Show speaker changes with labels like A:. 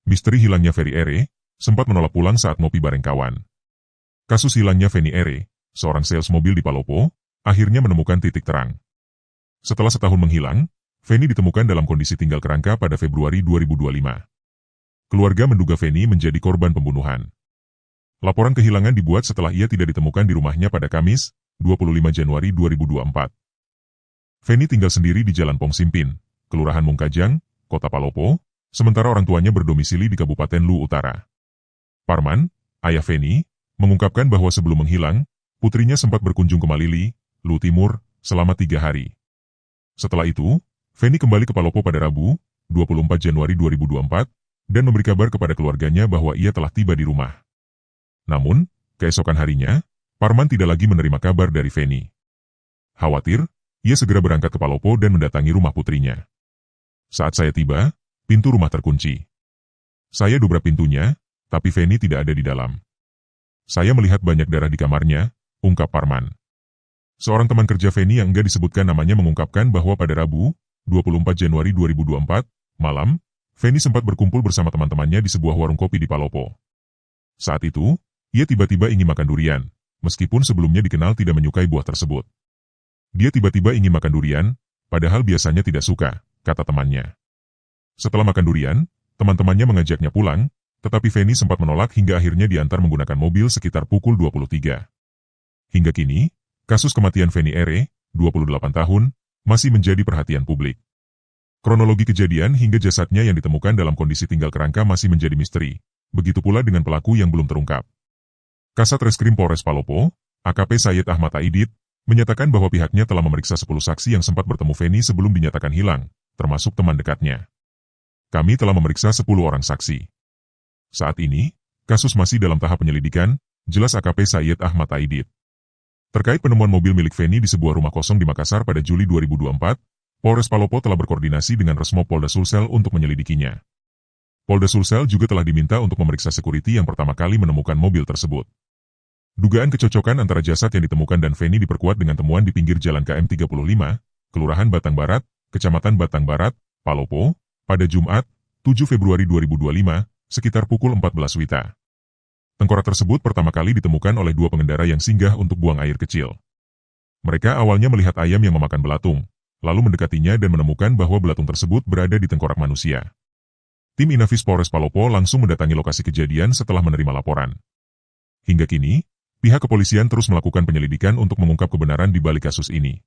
A: misteri hilangnya Ferry Ere, sempat menolak pulang saat ngopi bareng kawan. Kasus hilangnya Feni Ere, seorang sales mobil di Palopo, akhirnya menemukan titik terang. Setelah setahun menghilang, Feni ditemukan dalam kondisi tinggal kerangka pada Februari 2025. Keluarga menduga Feni menjadi korban pembunuhan. Laporan kehilangan dibuat setelah ia tidak ditemukan di rumahnya pada Kamis, 25 Januari 2024. Feni tinggal sendiri di Jalan Pong Simpin, Kelurahan Mungkajang, Kota Palopo, sementara orang tuanya berdomisili di Kabupaten Lu Utara. Parman, ayah Feni, mengungkapkan bahwa sebelum menghilang, putrinya sempat berkunjung ke Malili, Lu Timur, selama 3 hari. Setelah itu, Feni kembali ke Palopo pada Rabu, 24 Januari 2024, dan memberi kabar kepada keluarganya bahwa ia telah tiba di rumah. Namun, keesokan harinya, Parman tidak lagi menerima kabar dari Feni. Khawatir, ia segera berangkat ke Palopo dan mendatangi rumah putrinya. Saat saya tiba, pintu rumah terkunci. Saya dobrak pintunya, tapi Feni tidak ada di dalam. Saya melihat banyak darah di kamarnya, ungkap Parman. Seorang teman kerja Feni yang enggak disebutkan namanya mengungkapkan bahwa pada Rabu, 24 Januari 2024, malam, Feni sempat berkumpul bersama teman-temannya di sebuah warung kopi di Palopo. Saat itu, ia tiba-tiba ingin makan durian, meskipun sebelumnya dikenal tidak menyukai buah tersebut. Dia tiba-tiba ingin makan durian, padahal biasanya tidak suka, kata temannya. Setelah makan durian, teman-temannya mengajaknya pulang, tetapi Feni sempat menolak hingga akhirnya diantar menggunakan mobil sekitar pukul 23. Hingga kini, kasus kematian Feni Ere, 28 tahun, masih menjadi perhatian publik. Kronologi kejadian hingga jasadnya yang ditemukan dalam kondisi tinggal kerangka masih menjadi misteri, begitu pula dengan pelaku yang belum terungkap. Kasat Reskrim Polres Palopo, AKP Sayyid Ahmad Aidit, menyatakan bahwa pihaknya telah memeriksa 10 saksi yang sempat bertemu Feni sebelum dinyatakan hilang, termasuk teman dekatnya. Kami telah memeriksa 10 orang saksi. Saat ini, kasus masih dalam tahap penyelidikan, jelas AKP Sayyid Ahmad Aidit. Terkait penemuan mobil milik Feni di sebuah rumah kosong di Makassar pada Juli 2024, Polres Palopo telah berkoordinasi dengan Resmo Polda Sulsel untuk menyelidikinya. Polda Sulsel juga telah diminta untuk memeriksa security yang pertama kali menemukan mobil tersebut. Dugaan kecocokan antara jasad yang ditemukan dan Feni diperkuat dengan temuan di pinggir Jalan KM 35, Kelurahan Batang Barat, Kecamatan Batang Barat, Palopo, pada Jumat, 7 Februari 2025, sekitar pukul 14 WITA. Tengkorak tersebut pertama kali ditemukan oleh 2 pengendara yang singgah untuk buang air kecil. Mereka awalnya melihat ayam yang memakan belatung, lalu mendekatinya dan menemukan bahwa belatung tersebut berada di tengkorak manusia. Tim Inafis Polres Palopo langsung mendatangi lokasi kejadian setelah menerima laporan. Hingga kini, pihak kepolisian terus melakukan penyelidikan untuk mengungkap kebenaran di balik kasus ini.